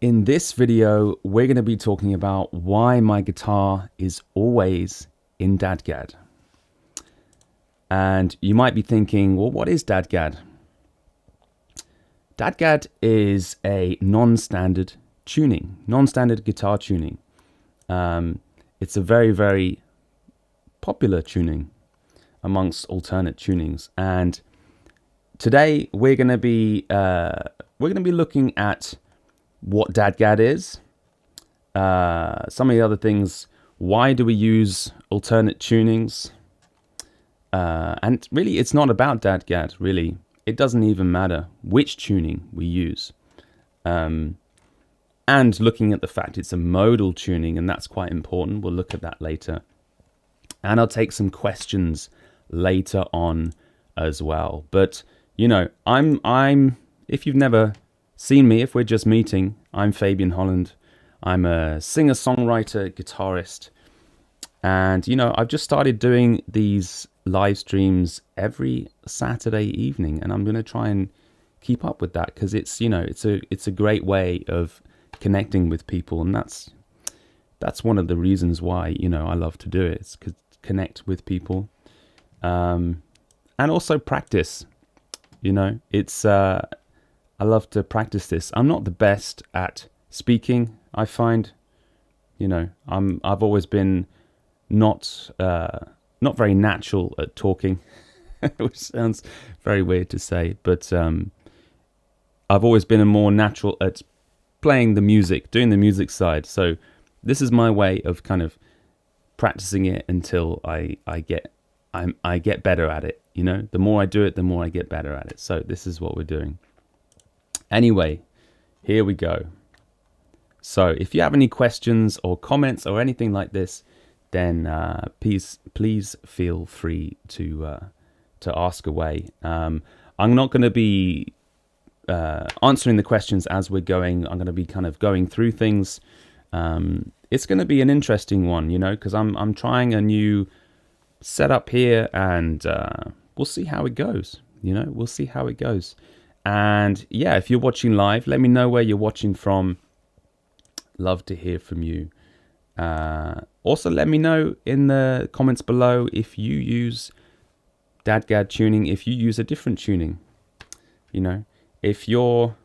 In this video, we're going to be talking about why my guitar is always in DADGAD. And you might be thinking, well, what is DADGAD? DADGAD is a non-standard tuning, non-standard guitar tuning. It's a very, very popular tuning amongst alternate tunings. And today we're going to be looking at what DADGAD is, some of the other things, why do we use alternate tunings, and really it's not about DADGAD, really. It doesn't even matter which tuning we use. And looking at the fact it's a modal tuning, and that's quite important. We'll look at that later. And I'll take some questions later on as well. But, you know, I'm if you've never seen me, if we're just meeting, I'm Fabian Holland. I'm a singer-songwriter, guitarist. And, you know, I've just started doing these live streams every Saturday evening, and I'm going to try and keep up with that because it's, you know, it's a great way of connecting with people, and that's one of the reasons why, you know, I love to do it. It's connect with people, and also practice. You know, it's I love to practice this. I'm not the best at speaking, I find. You know, I've always been not very natural at talking, which sounds very weird to say, but I've always been more natural at playing the music, doing the music side. So this is my way of kind of practicing it until I get better at it. You know, the more I do it, the more I get better at it. So this is what we're doing. Anyway, here we go. So if you have any questions or comments or anything like this, then please feel free to ask away. I'm not going to be answering the questions as we're going. I'm going to be kind of going through things. It's going to be an interesting one, you know, because I'm trying a new setup here, and we'll see how it goes. You know, we'll see how it goes. And yeah, if you're watching live, let me know where you're watching from. Love to hear from you. Also, let me know in the comments below if you use DADGAD tuning, if you use a different tuning. You know, if you're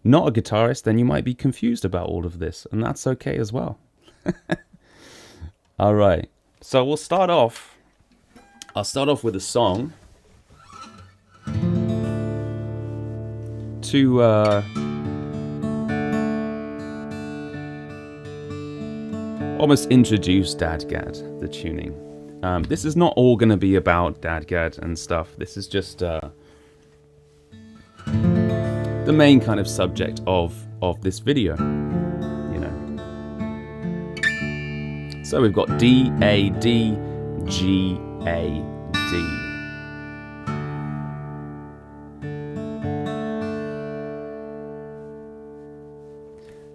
not a guitarist, then you might be confused about all of this, and that's okay as well. All right, so I'll start off with a song to almost introduce DADGAD, the tuning. This is not all going to be about DADGAD and stuff. This is just the main kind of subject of this video, you know. So we've got D, A, D, G, A, D.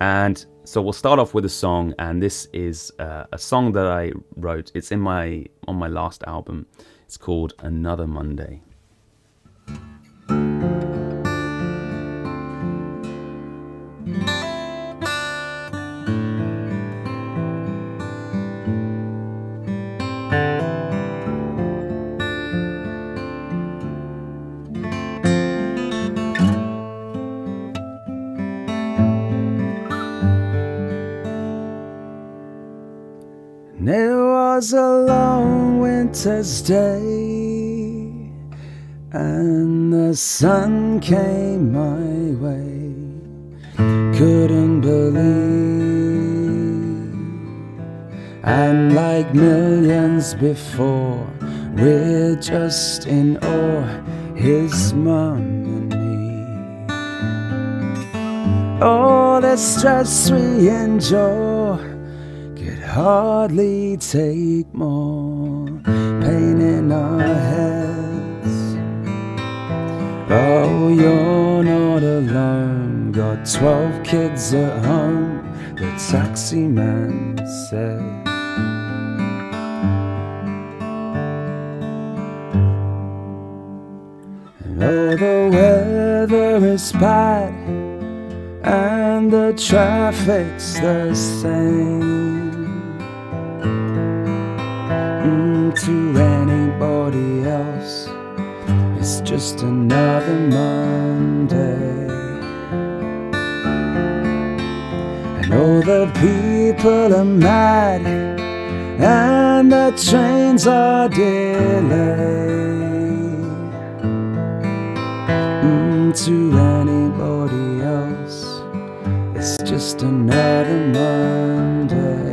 And so we'll start off with a song, and this is a song that I wrote. It's on my last album. It's called Another Monday. It was a long winter's day, and the sun came my way. Couldn't believe, and like millions before, we're just in awe, his mum and me. All the stress we endure could hardly take more pain in our heads. Oh, you're not alone, got 12 kids at home, the taxi man said. And oh, the weather is bad, and and the traffic's the same. To anybody else, it's just another Monday. And all the people are mad, and the trains are delayed. To anybody else, it's just another Monday.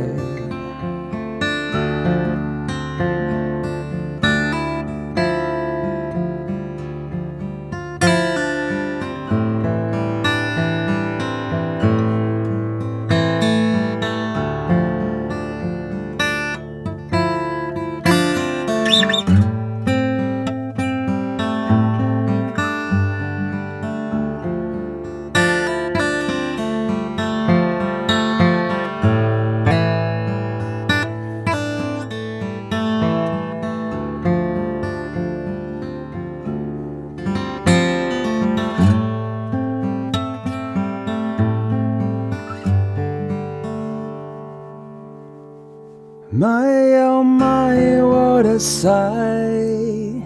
My, oh my, what a sight,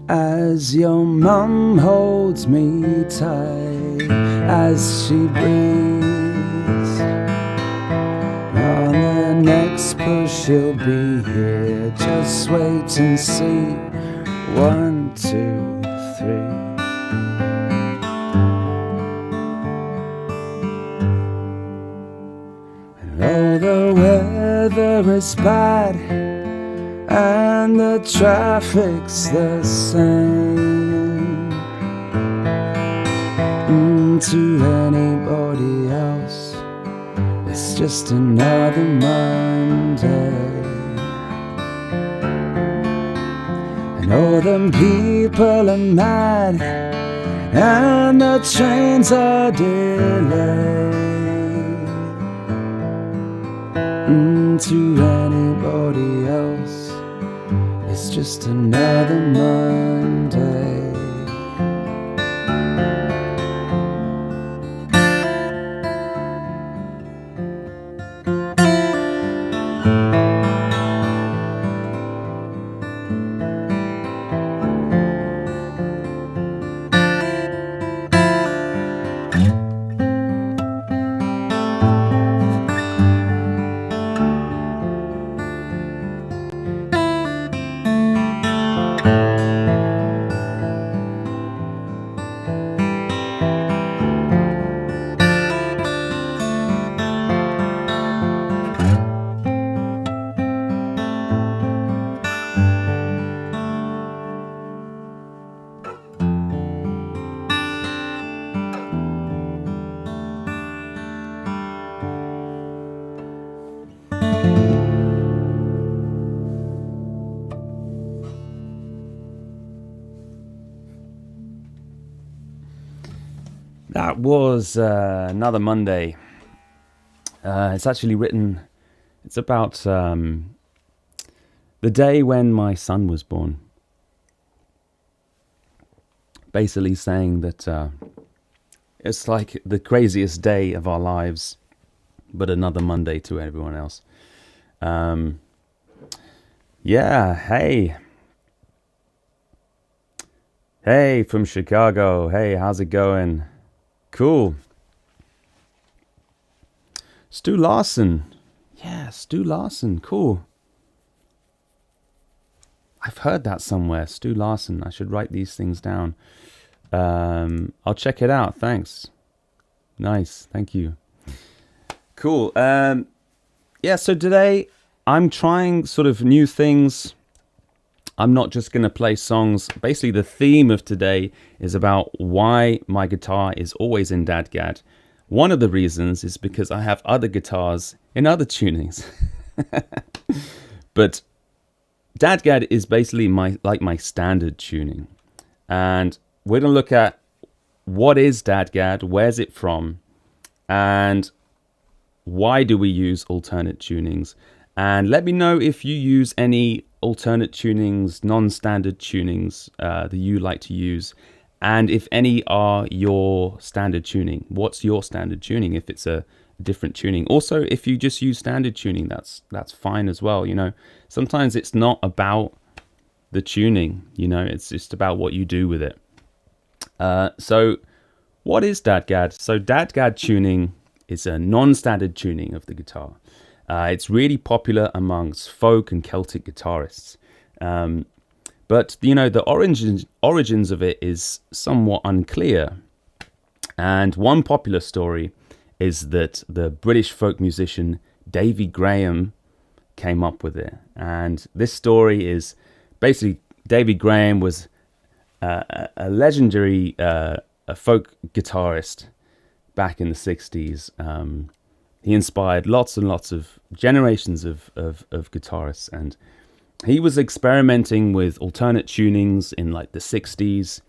as your mum holds me tight, as she breathes. On the next push she'll be here, just wait and see. 1, 2, 3. Oh, the weather is bad, and the traffic's the same. To anybody else, it's just another Monday. And all them people are mad, and the trains are delayed. To anybody else, it's just another Monday. That was Another Monday. It's actually written, it's about the day when my son was born. Basically saying that it's like the craziest day of our lives, but another Monday to everyone else. Yeah, hey. Hey, from Chicago. Hey, how's it going? Cool. Stu Larson. Yeah, Stu Larson. Cool. I've heard that somewhere. Stu Larson. I should write these things down. I'll check it out. Thanks. Nice. Thank you. Cool. Yeah, so today I'm trying sort of new things. I'm not just going to play songs. Basically, the theme of today is about why my guitar is always in DADGAD. One of the reasons is because I have other guitars in other tunings. But DADGAD is basically my standard tuning. And we're going to look at what is DADGAD, where's it from, and why do we use alternate tunings. And let me know if you use any alternate tunings, non-standard tunings that you like to use, And if any are your standard tuning, what's your standard tuning? If it's a different tuning. Also, if you just use standard tuning, that's fine as well. You know, sometimes it's not about the tuning, you know, it's just about what you do with it. So what is DADGAD? So DADGAD tuning is a non-standard tuning of the guitar. It's really popular amongst folk and Celtic guitarists. But, you know, the origins of it is somewhat unclear. And one popular story is that the British folk musician Davy Graham came up with it. And this story is basically Davy Graham was a legendary a folk guitarist back in the 60s. He inspired lots and lots of generations of guitarists, and he was experimenting with alternate tunings in like the 60s,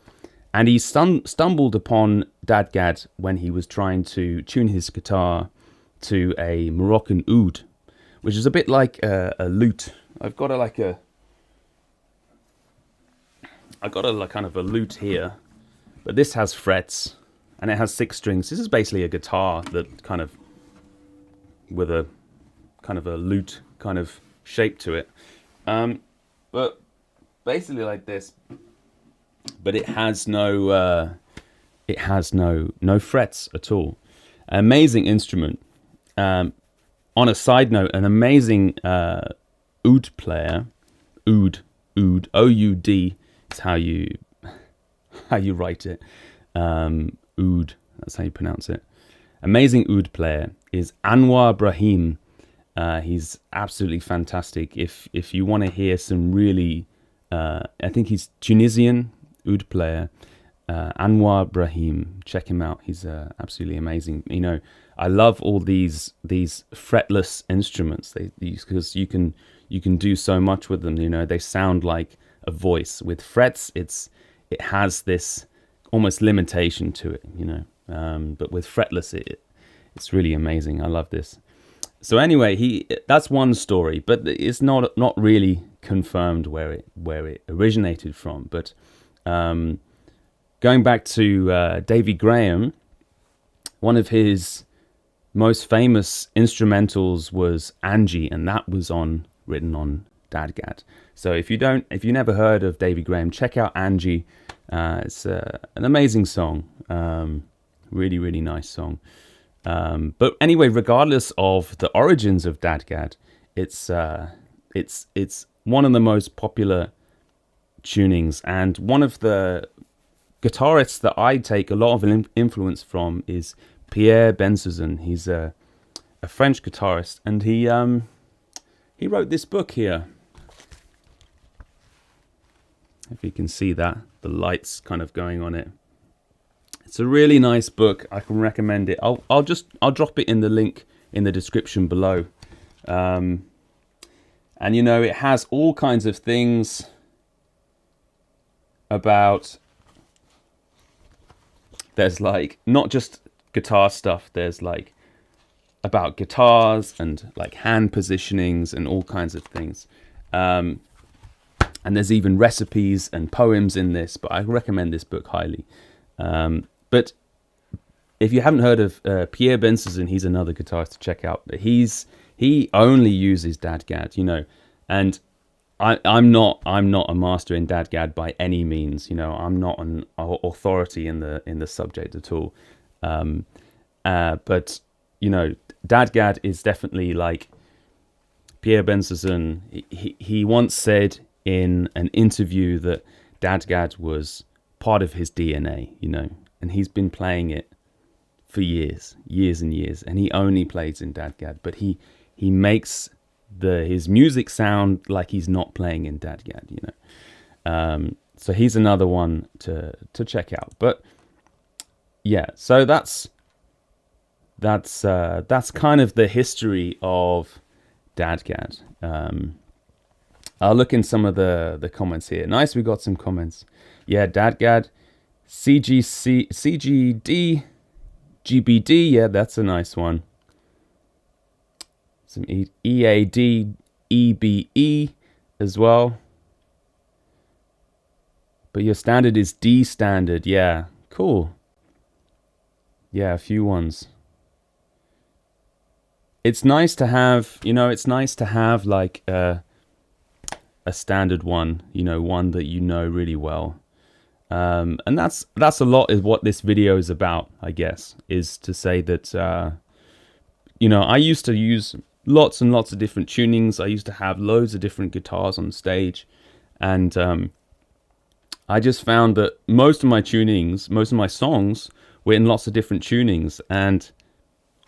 and he stumbled upon DADGAD when he was trying to tune his guitar to a Moroccan oud, which is a bit like a lute. I've got a kind of a lute here, but this has frets and it has 6 strings. This is basically a guitar that kind of with a kind of a lute kind of shape to it. But basically like this, but it has no frets at all. Amazing instrument. On a side note, an amazing oud player, oud, O-U-D is how you write it. Oud, that's how you pronounce it. Amazing oud player is Anwar Brahim. He's absolutely fantastic. If you want to hear some really, I think he's Tunisian oud player, Anwar Brahim. Check him out. He's absolutely amazing. You know, I love all these fretless instruments. Because you can do so much with them. You know, they sound like a voice. With frets, it has this almost limitation to it. You know, but with fretless, it's really amazing. I love this. So anyway, that's one story, but it's not really confirmed where it originated from. But going back to Davy Graham, one of his most famous instrumentals was Angie, and that was written on DADGAD. So if you never heard of Davy Graham, check out Angie. It's an amazing song, really, really nice song. But anyway, regardless of the origins of DADGAD, it's one of the most popular tunings, and one of the guitarists that I take a lot of influence from is Pierre Benzazon. He's a French guitarist, and he wrote this book here. If you can see that, the light's kind of going on it. It's a really nice book. I can recommend it. I'll drop it in the link in the description below. And you know, it has all kinds of things about. There's like not just guitar stuff. There's like about guitars and like hand positionings and all kinds of things. And there's even recipes and poems in this. But I recommend this book highly. But if you haven't heard of Pierre Benzazon, he's another guitarist to check out. He only uses DADGAD, you know, and I'm not a master in DADGAD by any means. You know, I'm not an authority in the subject at all. But you know, DADGAD is definitely like Pierre Benzazon. He once said in an interview that DADGAD was part of his DNA, you know, and he's been playing it for years and years, and he only plays in DADGAD, but he makes his music sound like he's not playing in DADGAD, you know. So he's another one to check out. But yeah, so that's kind of the history of DADGAD. I'll look in some of the comments here. Nice, we got some comments. Yeah, DADGAD, CGD, GBD. Yeah, that's a nice one. Some EAD, EBE as well. But your standard is D standard. Yeah, cool. Yeah, a few ones. It's nice to have, it's nice to have like a standard one, one that you know really well. And that's a lot is what this video is about, I guess, is to say that, I used to use lots and lots of different tunings. I used to have loads of different guitars on stage. And I just found that most of my tunings, most of my songs were in lots of different tunings. And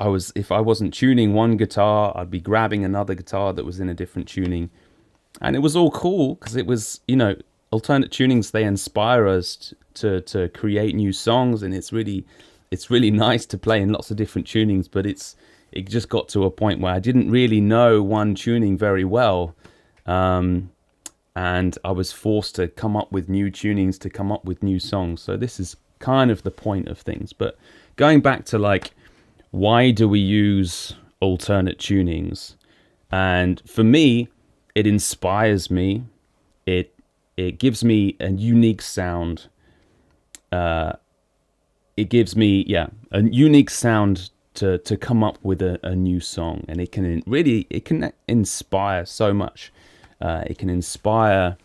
if I wasn't tuning one guitar, I'd be grabbing another guitar that was in a different tuning. And it was all cool because it was, alternate tunings, they inspire us to create new songs. And it's really nice to play in lots of different tunings. But it just got to a point where I didn't really know one tuning very well. And I was forced to come up with new tunings to come up with new songs. So this is kind of the point of things. But going back to like, why do we use alternate tunings? And for me, it inspires me. It gives me a unique sound. It gives me, a unique sound to come up with a new song. And it can inspire so much. It can inspire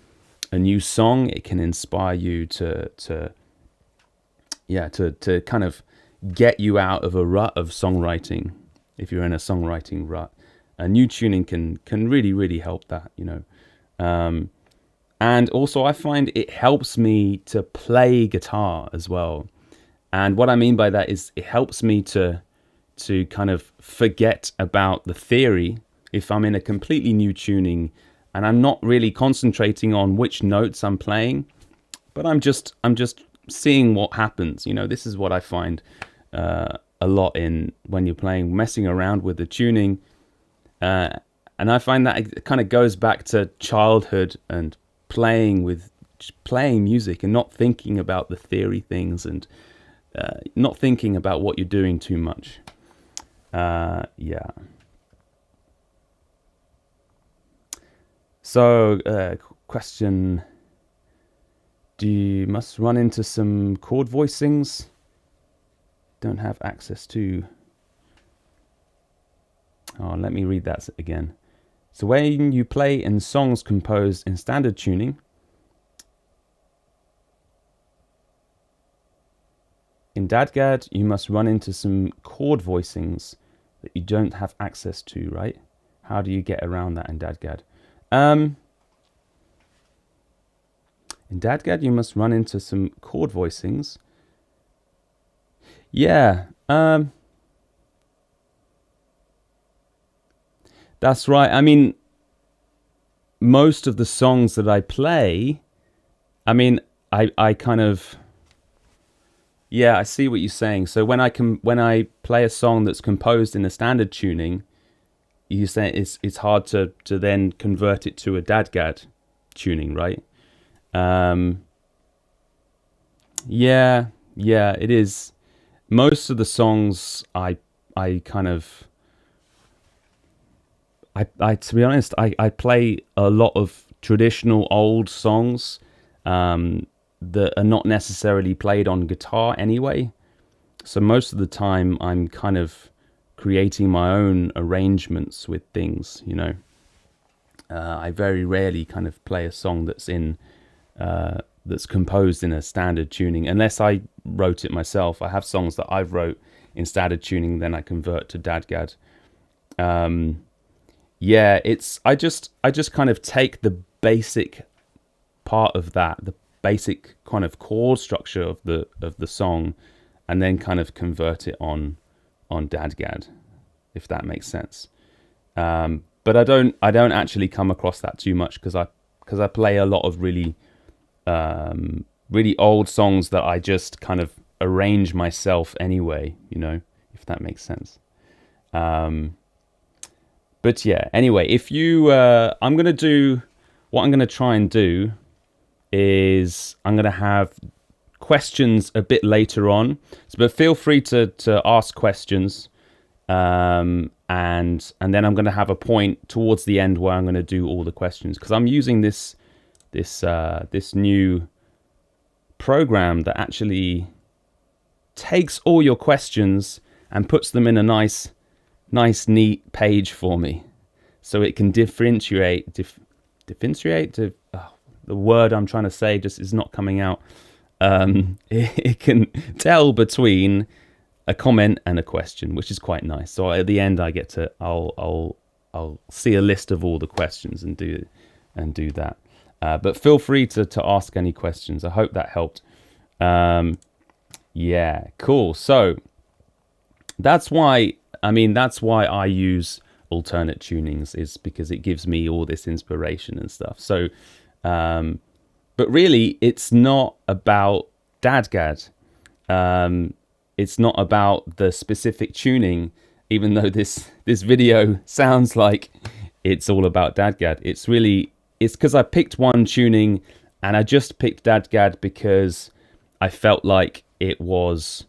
a new song. It can inspire you to kind of get you out of a rut of songwriting. If you're in a songwriting rut, a new tuning can really help that, and also I find it helps me to play guitar as well. And what I mean by that is it helps me to kind of forget about the theory if I'm in a completely new tuning and I'm not really concentrating on which notes I'm playing, but I'm just seeing what happens. This is what I find a lot in when you're messing around with the tuning, and I find that it kind of goes back to childhood and playing music and not thinking about the theory things and not thinking about what you're doing too much. So question, must run into some chord voicings? Don't have access to. Let me read that again. So when you play in songs composed in standard tuning, in DADGAD, you must run into some chord voicings that you don't have access to, right? How do you get around that in DADGAD? In DADGAD, you must run into some chord voicings. Yeah, that's right. I mean, most of the songs that I play, I kind of, I see what you're saying. So when I play a song that's composed in a standard tuning, you say it's hard to then convert it to a DADGAD tuning, right? It is. Most of the songs I to be honest, I play a lot of traditional old songs that are not necessarily played on guitar anyway. So most of the time I'm kind of creating my own arrangements with things, I very rarely kind of play a song that's that's composed in a standard tuning, unless I wrote it myself. I have songs that I've wrote in standard tuning, then I convert to DADGAD. I just kind of take the basic part of that, the basic kind of chord structure of the song, and then kind of convert it on DADGAD, if that makes sense. But I don't actually come across that too much because I play a lot of really old songs that I just kind of arrange myself anyway, if that makes sense. But yeah, anyway, if you, what I'm going to try and do is I'm going to have questions a bit later on. But feel free to ask questions. And then I'm going to have a point towards the end where I'm going to do all the questions, because I'm using this new program that actually takes all your questions and puts them in a nice, neat page for me, so it can differentiate. The word I'm trying to say just is not coming out. It can tell between a comment and a question, which is quite nice. So at the end, I get to I'll see a list of all the questions and do that. But feel free to ask any questions. I hope that helped. Yeah, cool. So that's why I use alternate tunings, is because it gives me all this inspiration and stuff. So, but really, it's not about DADGAD. It's not about the specific tuning, even though this video sounds like it's all about DADGAD. It's because I picked one tuning, and I just picked DADGAD because I felt like it was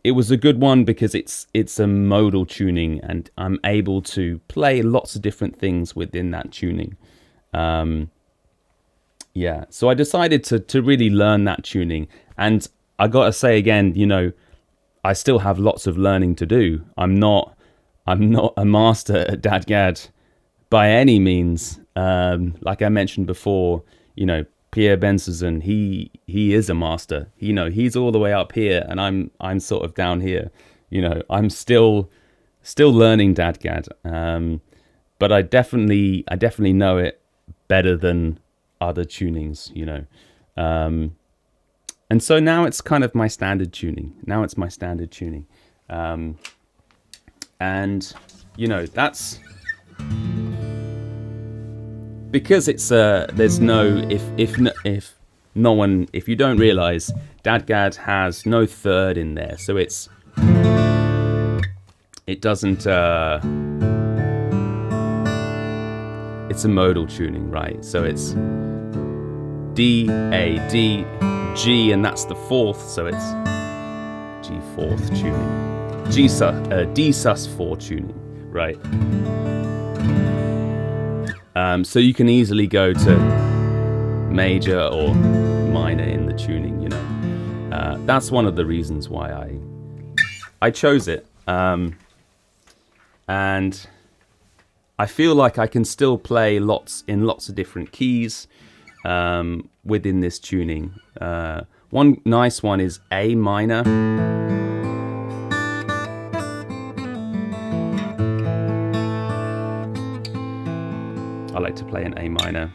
a good one, because it's a modal tuning, and I'm able to play lots of different things within that tuning. Yeah, so I decided to really learn that tuning, and I gotta say again, I still have lots of learning to do. I'm not a master at DADGAD by any means. Like I mentioned before, Pierre Benson, he is a master. He's all the way up here, and I'm sort of down here. I'm still learning DADGAD. But I definitely know it better than other tunings, and so now it's kind of my standard tuning. And that's because it's there's no if you don't realize, DADGAD has no third in there, so it doesn't it's a modal tuning, right? So it's D, A, D, G, and that's the fourth, so it's G fourth tuning, D sus4 tuning, right? So you can easily go to major or minor in the tuning, that's one of the reasons why I chose it. And I feel like I can still play lots of different keys within this tuning. One nice one is A minor. I like to play an A minor.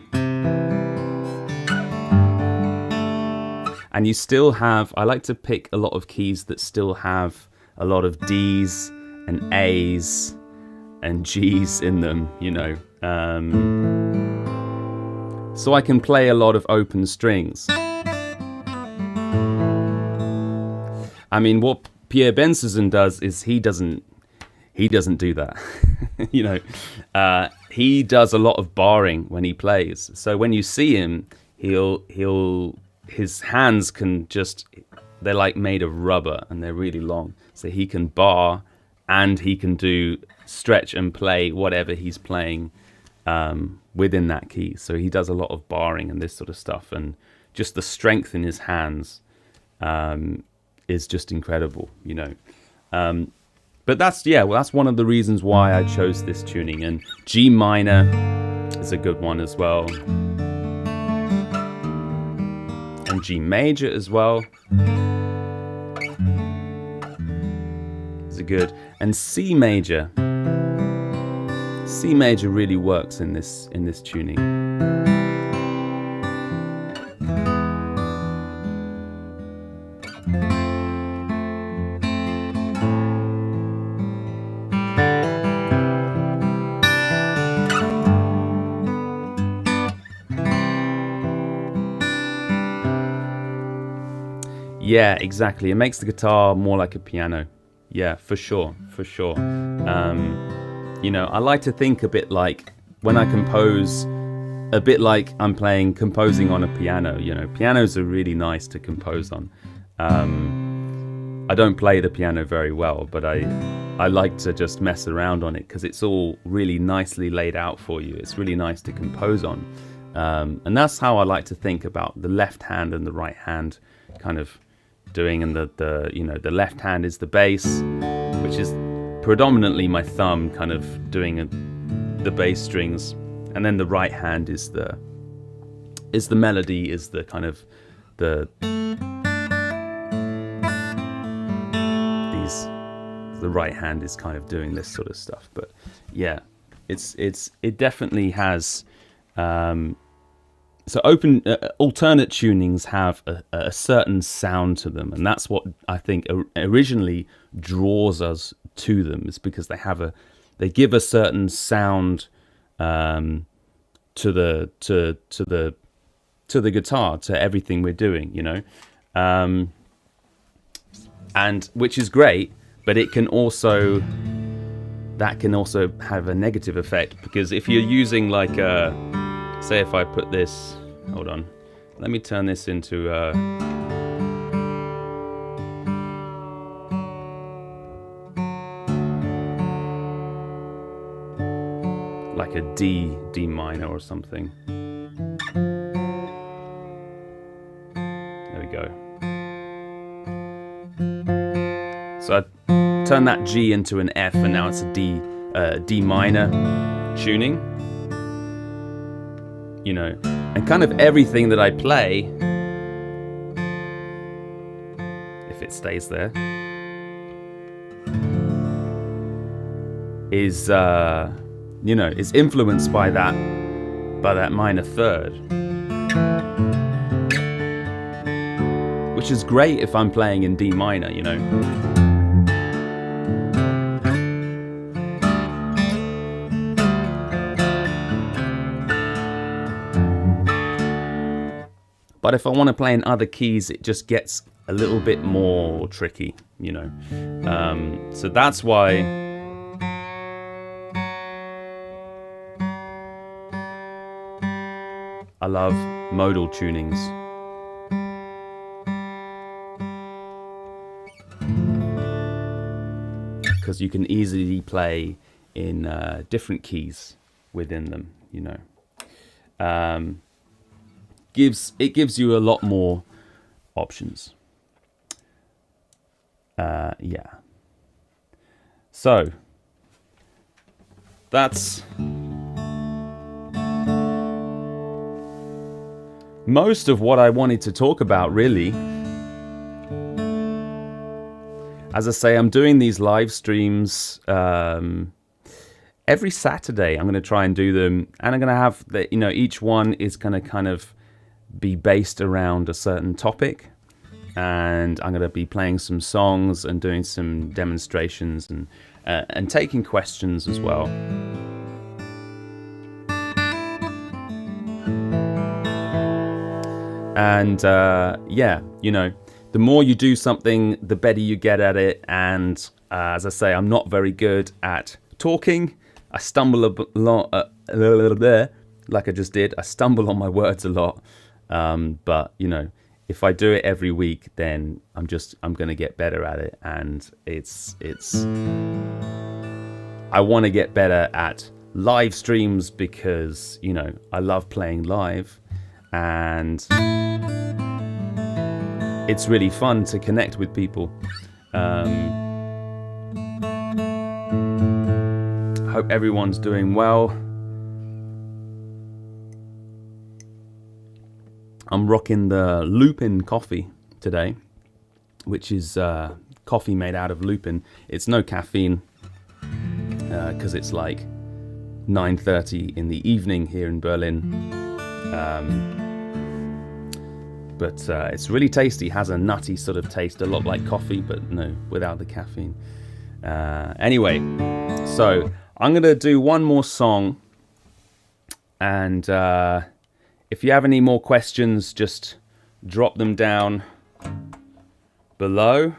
And you still have, I like to pick a lot of keys that still have a lot of D's and A's and G's in them, so I can play a lot of open strings. I mean, what Pierre Benson does is he doesn't do that. He does a lot of barring when he plays. So when you see him, his hands they're like made of rubber, and they're really long. So he can bar, and he can do stretch and play whatever he's playing within that key. So he does a lot of barring and this sort of stuff, and just the strength in his hands is just incredible, But that's one of the reasons why I chose this tuning. And G minor is a good one as well, and G major as well is a good, and C major. C major really works in this tuning. Yeah, exactly. It makes the guitar more like a piano. Yeah, for sure. I like to think a bit like, when I compose, a bit like I'm composing on a piano. Pianos are really nice to compose on. I don't play the piano very well, but I like to just mess around on it, because it's all really nicely laid out for you. It's really nice to compose on. And that's how I like to think about the left hand and the right hand kind of doing. And the left hand is the bass, which is predominantly my thumb kind of doing the bass strings, and then the right hand is the melody, is the kind of the right hand is kind of doing this sort of stuff. But yeah, it definitely has. So alternate tunings have a certain sound to them, and that's what I think originally draws us to them. Is because they give a certain sound to the guitar, to everything we're doing, and which is great, but that can also have a negative effect, because if you're using like say if I put this, hold on, let me turn this into like a D minor or something. There we go. So I turn that G into an F, and now it's a D minor tuning. And kind of everything that I play, if it stays there, is is influenced by that minor third, which is great if I'm playing in D minor, But if I want to play in other keys, it just gets a little bit more tricky, So that's why I love modal tunings. Because you can easily play in different keys within them, It gives you a lot more options. Yeah. So that's most of what I wanted to talk about, really. As I say, I'm doing these live streams every Saturday. I'm going to try and do them, and I'm going to have each one is going to kind of be based around a certain topic, and I'm going to be playing some songs and doing some demonstrations and taking questions as well. And yeah, the more you do something, the better you get at it. And as I say, I'm not very good at talking. I stumble a lot, like I just did. I stumble on my words a lot. But if I do it every week, then I'm going to get better at it. And I want to get better at live streams because, I love playing live, and it's really fun to connect with people. Hope everyone's doing well. I'm rocking the lupin coffee today, which is coffee made out of lupin. It's no caffeine because it's like 9:30 in the evening here in Berlin. But it's really tasty. Has a nutty sort of taste, a lot like coffee, but no, without the caffeine. Anyway, so I'm going to do one more song, and if you have any more questions, just drop them down below.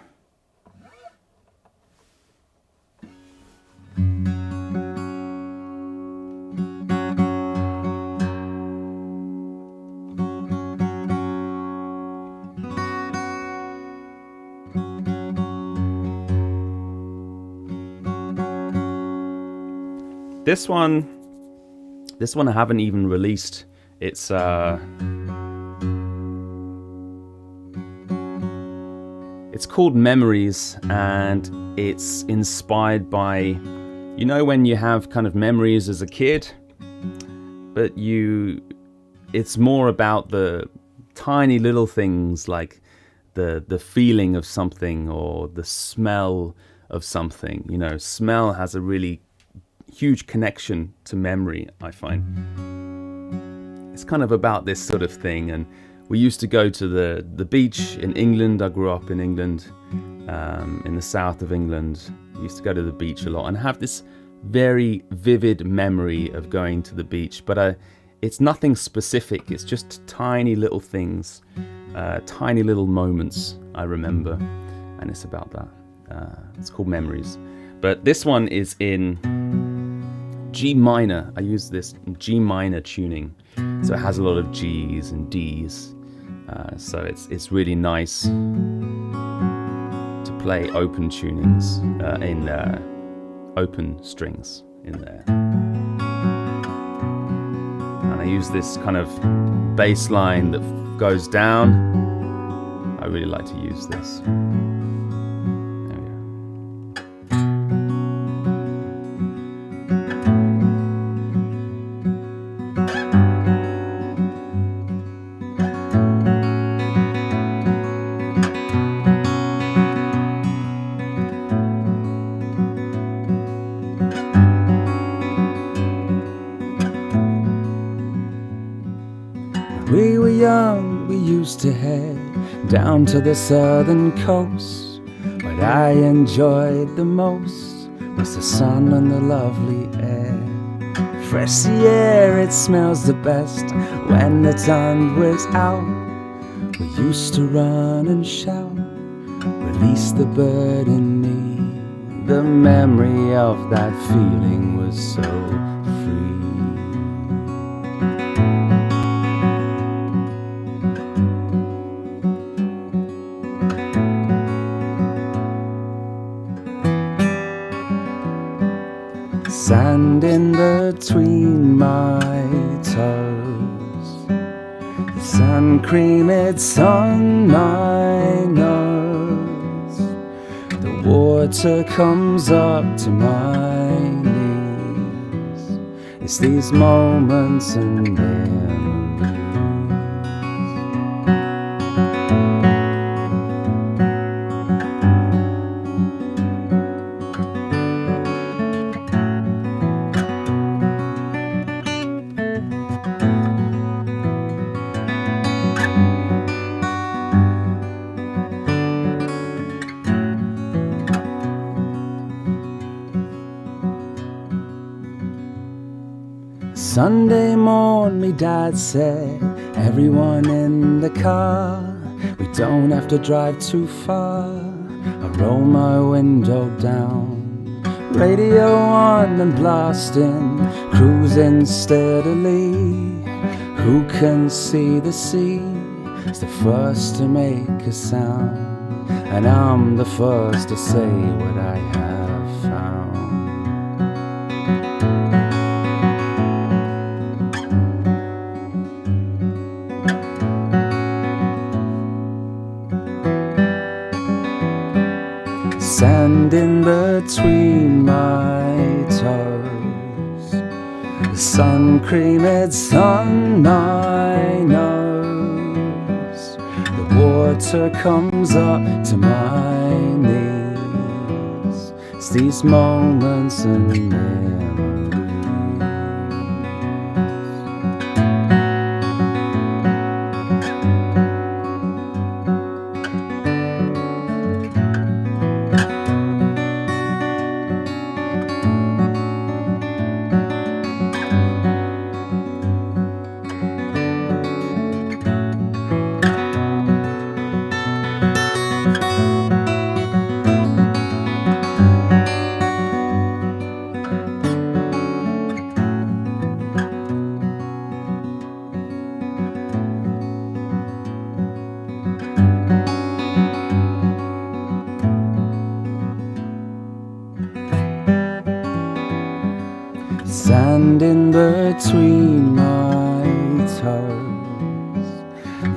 This one I haven't even released It's called Memories, and it's inspired by, you know, when you have kind of memories as a kid, but it's more about the tiny little things, like the feeling of something or the smell of something. You know, smell has a really huge connection to memory, I find. It's kind of about this sort of thing. And we used to go to the beach in England. I grew up in England, in the south of England. We used to go to the beach a lot and have this very vivid memory of going to the beach. But it's nothing specific. It's just tiny little things, tiny little moments I remember. And it's about that. It's called Memories. But this one is in G minor. I use this G minor tuning. So it has a lot of G's and D's. So it's really nice to play open tunings in open strings in there. And I use this kind of bass line that goes down. I really like to use this. We were young, we used to head down to the southern coast. What I enjoyed the most was the sun and the lovely air. Fresh sea air, it smells the best when the sun was out. We used to run and shout, release the bird in me. The memory of that feeling was so free. Sand in between my toes, the sun cream, it's on my nose. The water comes up to my knees. It's these moments and memories. Sunday morn, me dad said, everyone in the car, we don't have to drive too far. I roll my window down, radio on and blasting, cruising steadily. Who can see the sea? It's the first to make a sound, and I'm the first to say what I have found. Sand in between my toes, the sun cream, it's on my nose. The water comes up to my knees. It's these moments and memories. Sand in between my toes,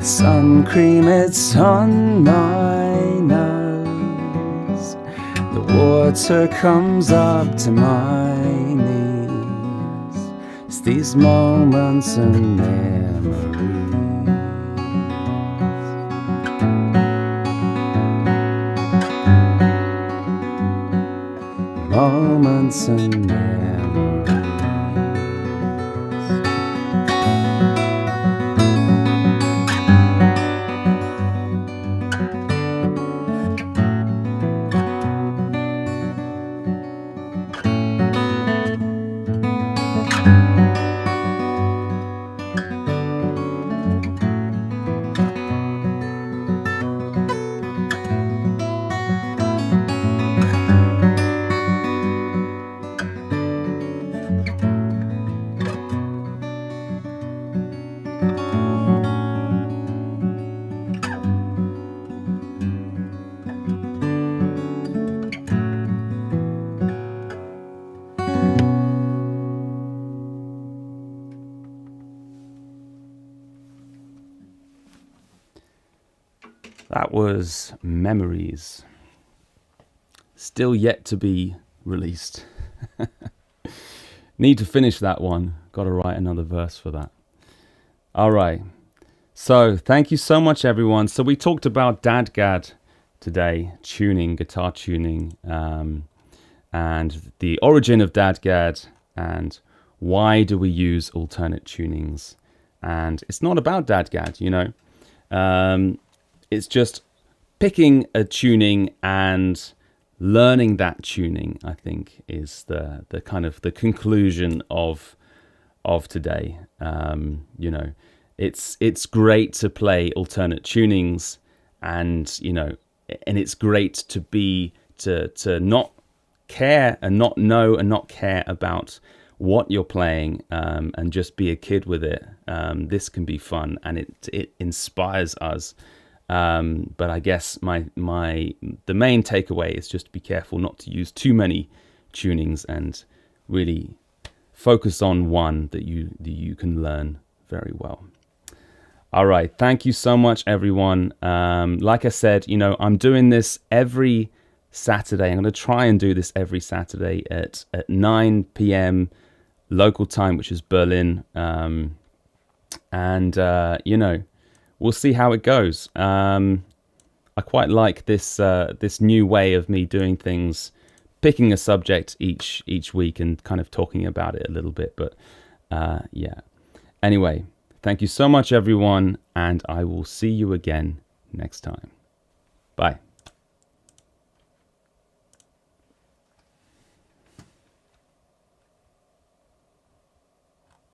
Sun cream, it's on my nose. The water comes up to my knees. It's these moments and memories. Moments and memories. That was Memories. Still yet to be released. Need to finish that one. Got to write another verse for that. All right. So thank you so much, everyone. So we talked about DADGAD today, tuning, guitar tuning, and the origin of DADGAD, and why do we use alternate tunings. And it's not about DADGAD, you know. It's just picking a tuning and learning that tuning, I think, is the kind of the conclusion of today. You know, it's great to play alternate tunings, and you know, and it's great to be to not care and not know and not care about what you're playing, and just be a kid with it. This can be fun, and it inspires us. But I guess the main takeaway is just be careful not to use too many tunings, and really focus on one that you can learn very well. All right, thank you so much, everyone. Like I said, you know, I'm doing this every Saturday. I'm going to try and do this every Saturday at 9 p.m. local time, which is Berlin. You know, we'll see how it goes. I quite like this this new way of me doing things, picking a subject each week and kind of talking about it a little bit. But yeah. Anyway, thank you so much, everyone, and I will see you again next time.